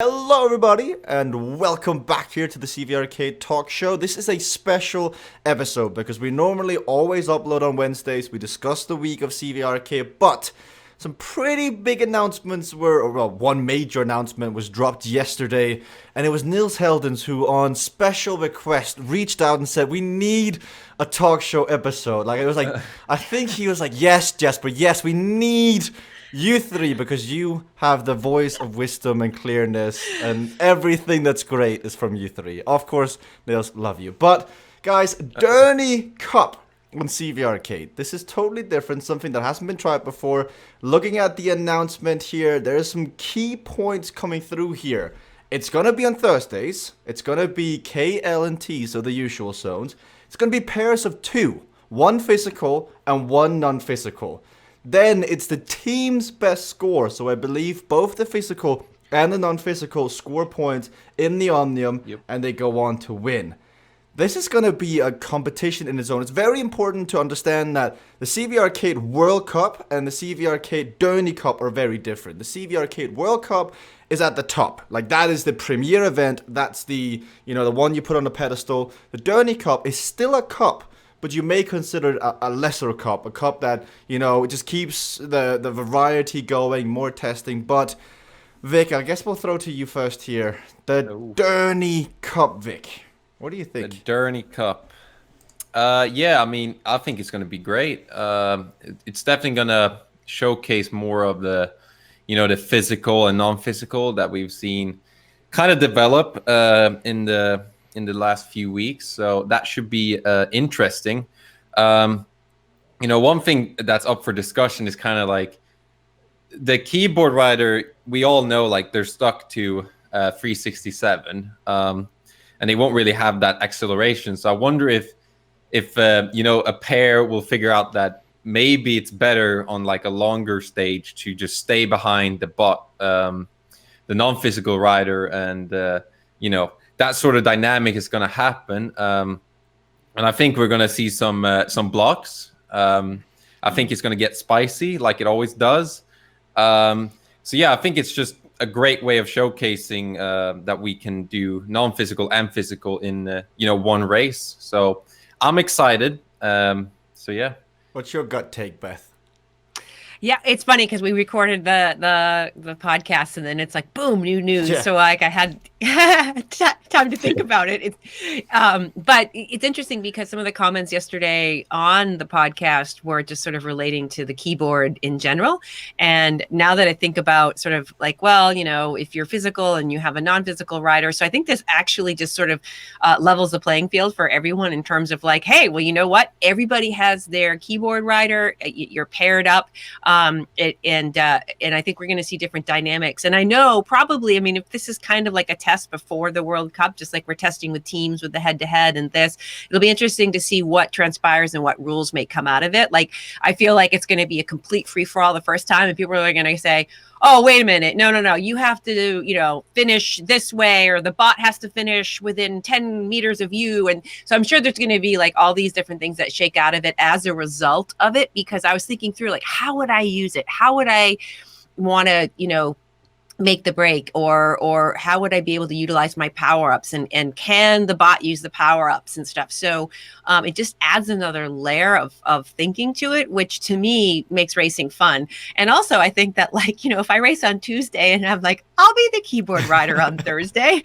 Hello everybody and welcome back here to the CVRcade talk show. This is a special episode because we normally always upload on Wednesdays. We discuss the week of CVRcade, but some pretty big announcements one major announcement was dropped yesterday, and it was Nils Heldens who on special request reached out and said we need a talk show episode. I think he was like, yes Jesper, yes, we need you three, because you have the voice of wisdom and clearness, and everything that's great is from you three. Of course, Nils, love you. But, guys, Derny Cup on CVRcade. This is totally different, something that hasn't been tried before. Looking at the announcement here, there are some key points coming through here. It's going to be on Thursdays. It's going to be K, L, and T, so the usual zones. It's going to be pairs of two. One physical and one non-physical. Then it's the team's best score. So I believe both the physical and the non-physical score points in the Omnium, and they go on to win. This is going to be a competition in its own. It's very important to understand that the CVRcade World Cup and the CVRcade Derny Cup are very different. The CVRcade World Cup is at the top. Like, that is the premier event. That's the one you put on the pedestal. The Derny Cup is still a cup, but you may consider it a lesser cup, a cup that, it just keeps the variety going, more testing. But, Vic, I guess we'll throw to you first here. The Derny Cup, Vic. What do you think? The Derny Cup. I think it's going to be great. It's definitely going to showcase more of the physical and non-physical that we've seen kind of develop in the last few weeks, so that should be interesting. One thing that's up for discussion is kind of like the keyboard rider. We all know, like, they're stuck to 367, and they won't really have that acceleration. So I wonder if a pair will figure out that maybe it's better on like a longer stage to just stay behind the bot, the non-physical rider, and that sort of dynamic is going to happen, and I think we're going to see some blocks. I think it's going to get spicy like it always does. I think it's just a great way of showcasing that we can do non-physical and physical in one race. So I'm excited. What's your gut take, Beth? Yeah, it's funny because we recorded the podcast and then it's like, boom, new news. Yeah. So like I had time to think about it. But it's interesting because some of the comments yesterday on the podcast were just sort of relating to the keyboard in general. And now that I think about sort of like, well, if you're physical and you have a non-physical rider. So I think this actually just sort of levels the playing field for everyone in terms of like, hey, well, you know what? Everybody has their keyboard rider. You're paired up. And I think we're going to see different dynamics. And I know probably, if this is kind of like a test before the World Cup, just like we're testing with teams with the head-to-head and this, it'll be interesting to see what transpires and what rules may come out of it. Like, I feel like it's going to be a complete free-for-all the first time, and people are going to say, oh, wait a minute. No. You have to, finish this way, or the bot has to finish within 10 meters of you. And so I'm sure there's going to be like all these different things that shake out of it as a result of it, because I was thinking through, like, how would I use it? How would I want to, make the break, or how would I be able to utilize my power-ups, and can the bot use the power-ups and stuff? So it just adds another layer of thinking to it, which to me makes racing fun. And also I think that, like, if I race on Tuesday and I'm like, I'll be the keyboard rider on Thursday,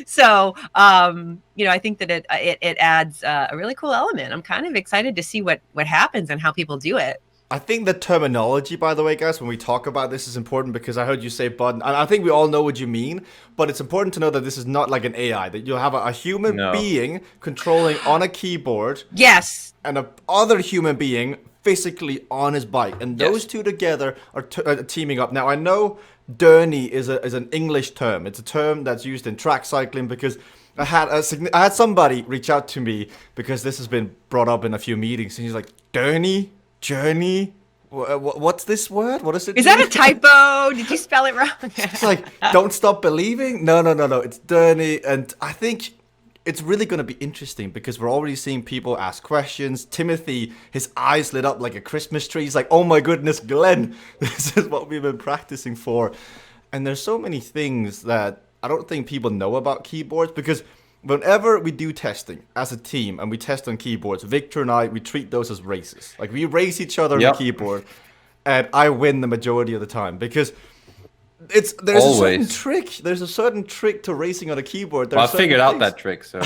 So I think that it adds a really cool element. I'm kind of excited to see what happens and how people do it. I think the terminology, by the way, guys, when we talk about this is important, because I heard you say button, and I think we all know what you mean, but it's important to know that this is not like an AI, that you'll have a human being controlling on a keyboard. Yes. And a other human being physically on his bike. And those two together are teaming up. Now, I know Derny is an English term. It's a term that's used in track cycling, because I had somebody reach out to me because this has been brought up in a few meetings, and he's like, Derny? Journey? What's this word? What is it? Is that a typo? Did you spell it wrong? It's like, don't stop believing. No. It's Derny. And I think it's really going to be interesting because we're already seeing people ask questions. Timothy, his eyes lit up like a Christmas tree. He's like, oh my goodness, Glenn, this is what we've been practicing for. And there's so many things that I don't think people know about keyboards, because whenever we do testing as a team and we test on keyboards, Viktor and I, we treat those as races. Like, we race each other on the keyboard, and I win the majority of the time, because there's a certain trick. There's a certain trick to racing on a keyboard. Well, I figured out that trick, so.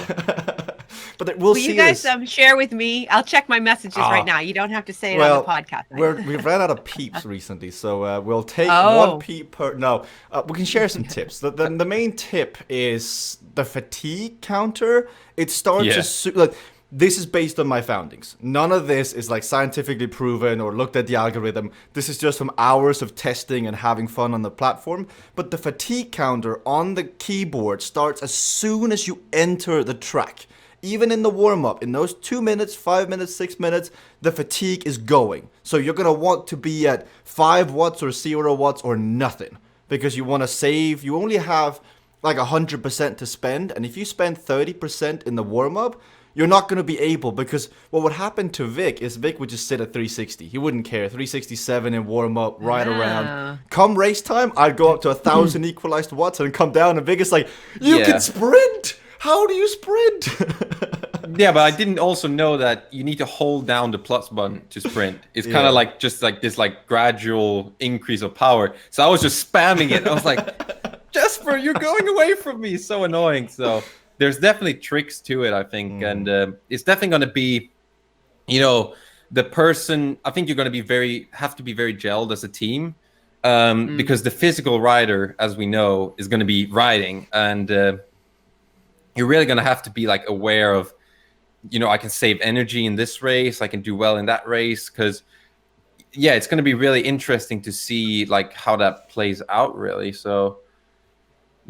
But we'll see. You guys share with me? I'll check my messages right now. You don't have to say it on the podcast. We've ran out of peeps recently, so we'll take one peep per. No, we can share some tips. The main tip is the fatigue counter. It starts like. This is based on my foundings. None of this is like scientifically proven or looked at the algorithm. This is just from hours of testing and having fun on the platform. But the fatigue counter on the keyboard starts as soon as you enter the track. Even in the warm-up, in those 2 minutes, 5 minutes, 6 minutes, the fatigue is going. So you're going to want to be at 5 watts or 0 watts or nothing, because you want to save. You only have like 100% to spend. And if you spend 30% in the warm-up, you're not going to be able, because what would happen to Vic is Vic would just sit at 360. He wouldn't care. 367 in warm-up, right around. Come race time, I'd go up to 1,000 equalized watts and come down, and Vic is like, you can sprint! How do you sprint? Yeah, but I didn't also know that you need to hold down the plus button to sprint. It's kind of like just like this like gradual increase of power. So I was just spamming it. I was like, Jesper, you're going away from me. So annoying. So there's definitely tricks to it, I think. And it's definitely going to be, the person, I think you're going to have to be very gelled as a team. Because the physical rider, as we know, is going to be riding. And you're really going to have to be like aware of, I can save energy in this race. I can do well in that race. Because, it's going to be really interesting to see like how that plays out, really. So,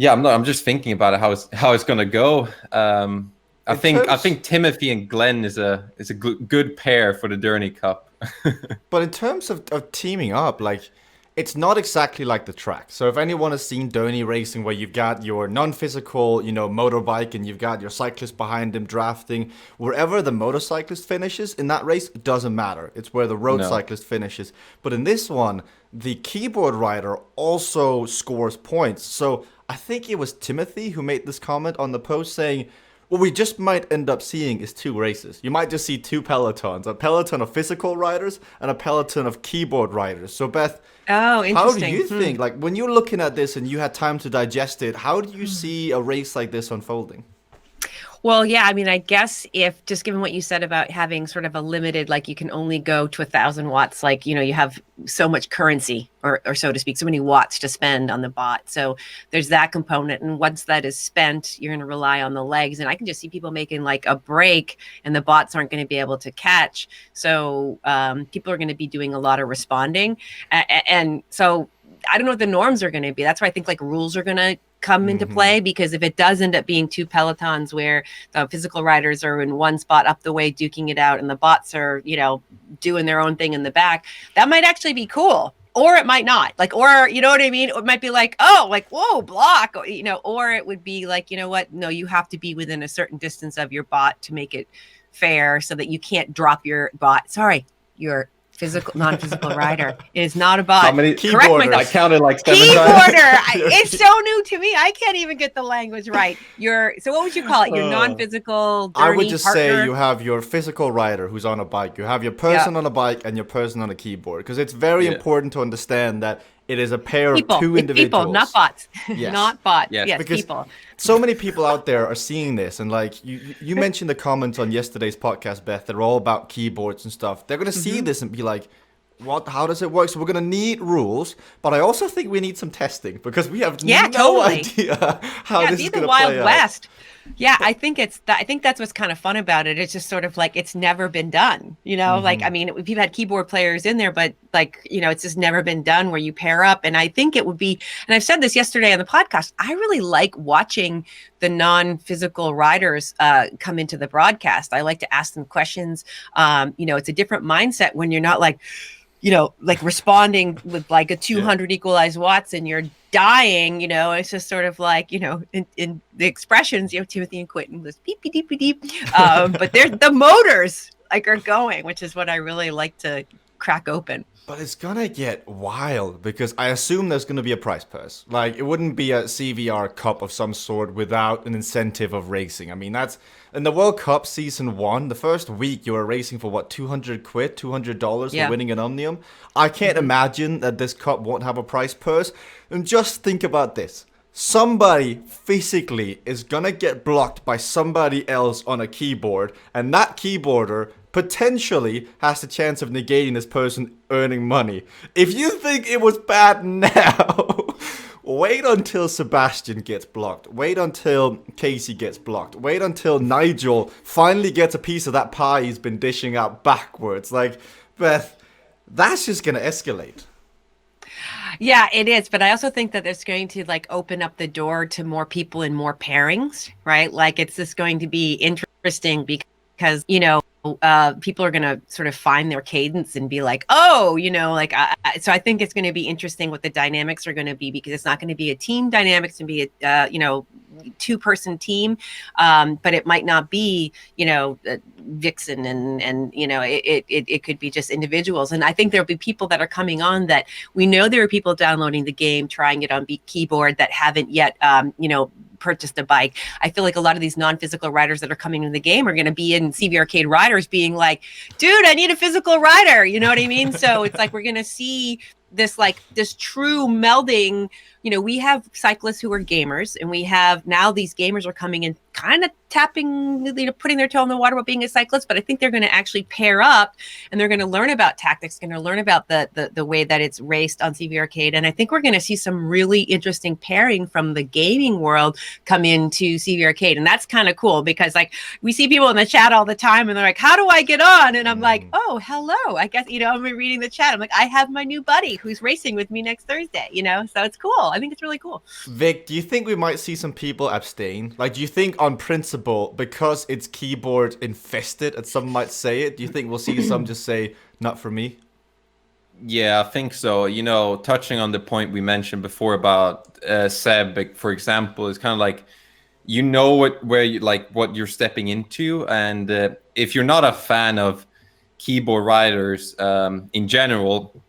I'm just thinking about it, how it's going to go. I think Timothy and Glenn is a good pair for the Derny Cup. But in terms of teaming up, like, it's not exactly like the track. So if anyone has seen Derny racing, where you've got your non-physical, motorbike, and you've got your cyclist behind him drafting, wherever the motorcyclist finishes in that race, it doesn't matter. It's where the road cyclist finishes. But in this one, the keyboard rider also scores points. So I think it was Timothy who made this comment on the post saying, what we just might end up seeing is 2 races. You might just see 2 pelotons, a peloton of physical riders and a peloton of keyboard riders. So Beth, how do you think, like, when you're looking at this and you had time to digest it, how do you see a race like this unfolding? Well, yeah, I mean, I guess if just given what you said about having sort of a limited, like you can only go to 1,000 watts, like, you have so much currency or so to speak, so many watts to spend on the bot. So there's that component. And once that is spent, you're going to rely on the legs. And I can just see people making like a break and the bots aren't going to be able to catch. So people are going to be doing a lot of responding. And so I don't know what the norms are going to be. That's why I think like rules are going to come into play, because if it does end up being 2 pelotons where the physical riders are in one spot up the way duking it out and the bots are, doing their own thing in the back, that might actually be cool. Or it might not, like, or, you know what I mean? It might be like, oh, like, whoa, block, or it would be like, you know what? No, you have to be within a certain distance of your bot to make it fair so that you can't drop your bot. Sorry, your non-physical rider. It is not a bot. How many keyboarders? I counted like 7 times. Keyboarder. It's so new to me. I can't even get the language right. So what would you call it? Your non-physical Derny I would just partner? say you have your physical rider who's on a bike. You have your person on a bike and your person on a keyboard. Because it's very important to understand that it is a pair of 2 individuals. People, not bots. Yes. Not bots. Yes, because people. So many people out there are seeing this, and like you mentioned the comments on yesterday's podcast, Beth, they're all about keyboards and stuff. They're going to see this and be like, what? How does it work? So we're going to need rules, but I also think we need some testing, because we have no idea how this is going to play Wild West. Yeah, I think that's what's kind of fun about it. It's just sort of like it's never been done, like, I mean, we've had keyboard players in there, but like, it's just never been done where you pair up. And I think it would be, and I've said this yesterday on the podcast, I really like watching the non-physical riders come into the broadcast. I like to ask them questions. It's a different mindset when you're not like, like responding with like a 200 equalized watts and you're dying, it's just sort of like, in the expressions, Timothy and Quentin was beep, beep, beep, beep, but there's the motors like are going, which is what I really like to crack open. But it's gonna get wild because I assume there's gonna be a prize purse. Like, it wouldn't be a CVR Cup of some sort without an incentive of racing. I mean, that's in the World Cup season 1. The first week you were racing for what, 200 quid, $200 for winning an Omnium. I can't imagine that this cup won't have a prize purse. And just think about this. Somebody physically is gonna get blocked by somebody else on a keyboard, and that keyboarder potentially has the chance of negating this person earning money. If you think it was bad now, wait until Sebastian gets blocked. Wait until Casey gets blocked. Wait until Nigel finally gets a piece of that pie he's been dishing out backwards. Like, Beth, that's just gonna escalate. Yeah, it is. But I also think that it's going to like open up the door to more people and more pairings, right? Like, it's just going to be interesting because, you know, people are going to sort of find their cadence and be like, oh, you know, like, so I think it's going to be interesting what the dynamics are going to be, because it's not going to be a team dynamics and be a, you know, 2-person team. But it might not be, you know, Vixen and, you know, it could be just individuals. And I think there'll be people that are coming on that we know there are people downloading the game, trying it on keyboard that haven't yet, you know, purchased a bike. I feel like a lot of these non-physical riders that are coming into the game are going to be in CVRcade riders being like, dude, I need a physical rider. You know what I mean? So it's like, we're going to see this, like, this true melding. You know, we have cyclists who are gamers, and we have now these gamers are coming in kind of tapping, you know, putting their toe in the water about being a cyclist, but I think they're going to actually pair up, and they're going to learn about tactics, going to learn about the way that it's raced on CVRcade. And I think we're going to see some really interesting pairing from the gaming world come into CVRcade. And that's kind of cool, because like we see people in the chat all the time and they're like, how do I get on? And I'm like, oh, hello. I guess, you know, I'm reading the chat. I'm like, I have my new buddy who's racing with me next Thursday, you know? So it's cool. I think it's really cool. Vic, do you think we might see some people abstain? Like, do you think on principle, because it's keyboard infested, as some might say it, do you think we'll see some just say, not for me? Yeah, I think so. You know, touching on the point we mentioned before about Seb, for example, is kind of like, you know where you like what you're stepping into, and if you're not a fan of keyboard riders in general,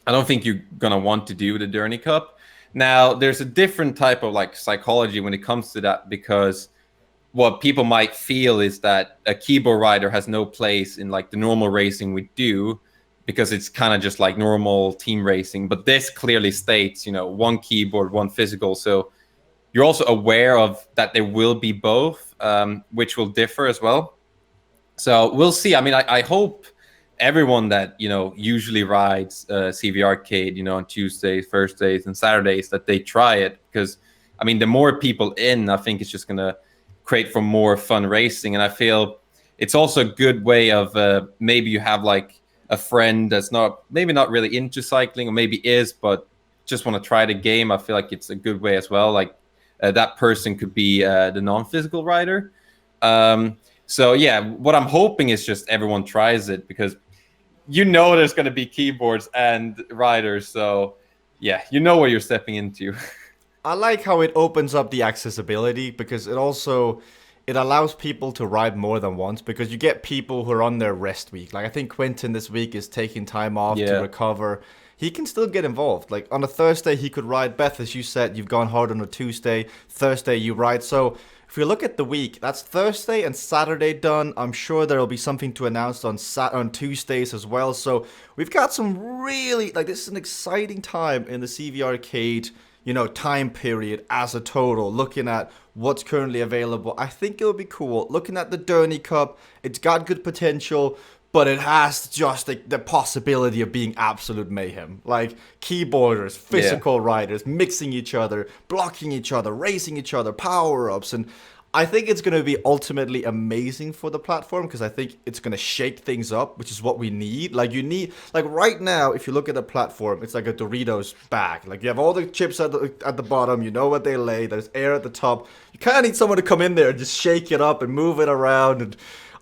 I don't think you're gonna want to do the Derny Cup. Now, there's a different type of like psychology when it comes to that, because what people might feel is that a keyboard rider has no place in like the normal racing we do, because it's kind of just like normal team racing. But this clearly states, you know, one keyboard, one physical. So you're also aware of that there will be both, which will differ as well. So we'll see. I mean, I hope everyone that, you know, usually rides CVRcade, you know, on Tuesdays, Thursdays, and Saturdays, that they try it, because, I mean, the more people in, I think it's just going to create for more fun racing. And I feel it's also a good way of maybe you have like a friend that's maybe not really into cycling, or maybe is, but just want to try the game. I feel like it's a good way as well. Like that person could be the non-physical rider. So yeah, what I'm hoping is just everyone tries it, because you know there's going to be keyboards and riders. So yeah, you know what you're stepping into. I like how it opens up the accessibility, because it allows people to ride more than once, because you get people who are on their rest week. Like, I think Quentin this week is taking time off to recover. He can still get involved. Like, on a Thursday, he could ride. Beth, as you said, you've gone hard on a Tuesday. Thursday, you ride. So if you look at the week, that's Thursday and Saturday done. I'm sure there will be something to announce on Tuesdays as well. So we've got some really, like, this is an exciting time in the CVRcade, you know, time period as a total, looking at what's currently available. I think it'll be cool. Looking at the Derny Cup, it's got good potential, but it has just the possibility of being absolute mayhem. Like, keyboarders, physical riders, mixing each other, blocking each other, racing each other, power-ups. And I think it's going to be ultimately amazing for the platform, because I think it's going to shake things up, which is what we need. Like, like right now, if you look at the platform, it's like a Doritos bag. Like, you have all the chips at the bottom, you know what they lay, there's air at the top. You kind of need someone to come in there and just shake it up and move it around. And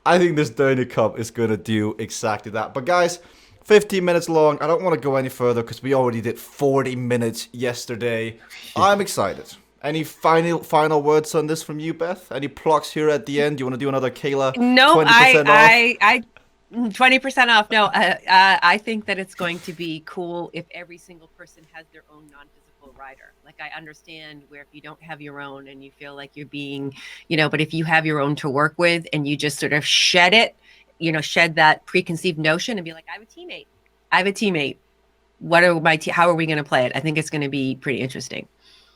I think this Derny Cup is going to do exactly that. But guys, 15 minutes long. I don't want to go any further, because we already did 40 minutes yesterday. I'm excited. Any final words on this from you, Beth? Any plugs here at the end? Do you want to do another Kayla? No, 20% off? 20% off. No, I think that it's going to be cool if every single person has their own non-physical rider. Like, I understand where if you don't have your own and you feel like you're being, but if you have your own to work with and you just sort of shed it, shed that preconceived notion and be like, I have a teammate. What are how are we going to play it? I think it's going to be pretty interesting.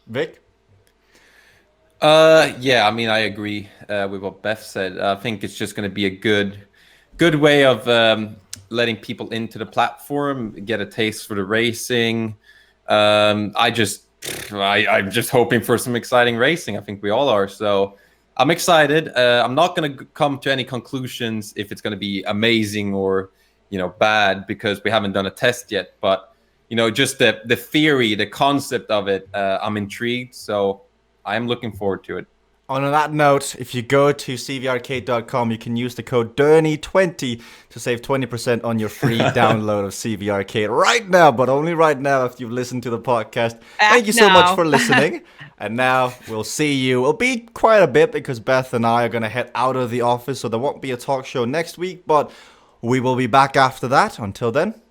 Vic? Yeah, I mean, I agree with what Beth said. I think it's just going to be a good way of letting people into the platform, get a taste for the racing. I'm just hoping for some exciting racing. I think we all are. So I'm excited. I'm not going to come to any conclusions if it's going to be amazing or, bad, because we haven't done a test yet. But, just the theory, the concept of it, I'm intrigued. So I'm looking forward to it. On that note, if you go to CVRcade.com, you can use the code Derny20 to save 20% on your free download of CVRcade right now, but only right now if you've listened to the podcast. Thank you so much for listening. And now we'll see you. It'll be quite a bit because Beth and I are going to head out of the office, so there won't be a talk show next week, but we will be back after that. Until then,